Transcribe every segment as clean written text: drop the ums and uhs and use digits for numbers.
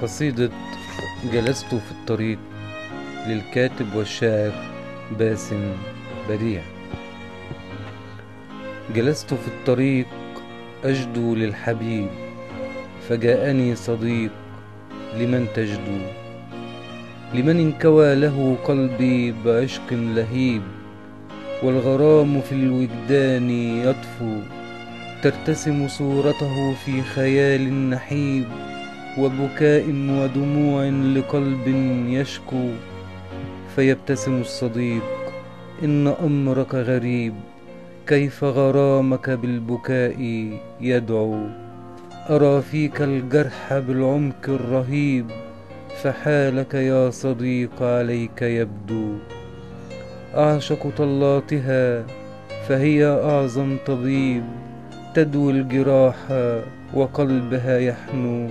قصيدة جلست في الطريق للكاتب والشاعر باسم بديع. جلست في الطريق أجدو للحبيب، فجاءني صديق لمن تجدو، لمن انكوى له قلبي بعشق لهيب، والغرام في الوجدان يطفو، ترتسم صورته في خيال نحيب، وبكاء ودموع لقلب يشكو، فيبتسم الصديق إن أمرك غريب، كيف غرامك بالبكاء يدعو، أرى فيك الجرح بالعمق الرهيب، فحالك يا صديق عليك يبدو، أعشق طلاتها فهي أعظم طبيب، تدوي الجراح وقلبها يحنو،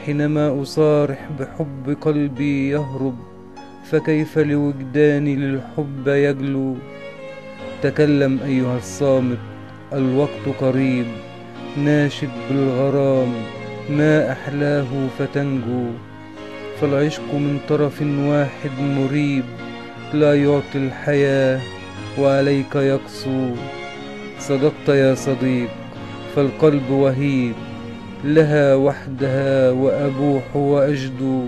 حينما أصارح بحب قلبي يهرب، فكيف لوجداني للحب يجلو، تكلم أيها الصامت الوقت قريب، ناشد بالغرام ما أحلاه فتنجو، فالعشق من طرف واحد مريب، لا يعطي الحياة وعليك يقسو، صدقت يا صديق فالقلب وهيب، لها وحدها وأبوح وأجدو،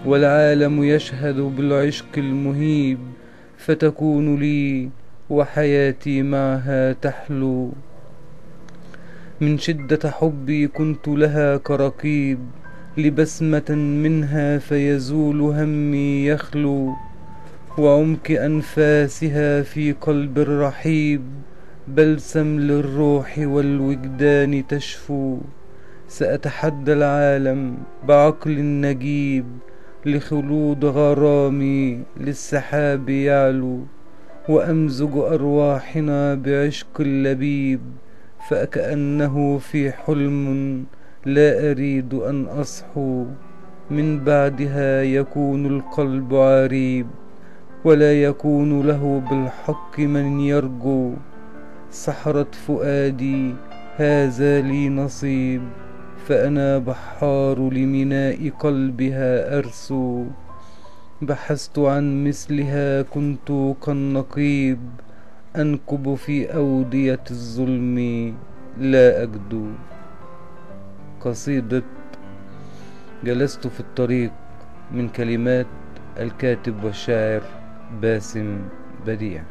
والعالم يشهد بالعشق المهيب، فتكون لي وحياتي معها تحلو، من شدة حبي كنت لها كرقيب، لبسمة منها فيزول همي يخلو، وعمق أنفاسها في قلب الرحيب، بلسم للروح والوجدان تشفو، سأتحدى العالم بعقل نجيب، لخلود غرامي للسحاب يعلو، وأمزج أرواحنا بعشق لبيب، فكأنه في حلم لا أريد أن أصحو، من بعدها يكون القلب عريب، ولا يكون له بالحق من يرجو، سحرت فؤادي هذا لي نصيب، فأنا بحار لميناء قلبها أرسو، بحثت عن مثلها كنت كالنقيب، أنكب في أودية الظلم لا أجدو. قصيدة جلست في الطريق من كلمات الكاتب والشاعر باسم بديع.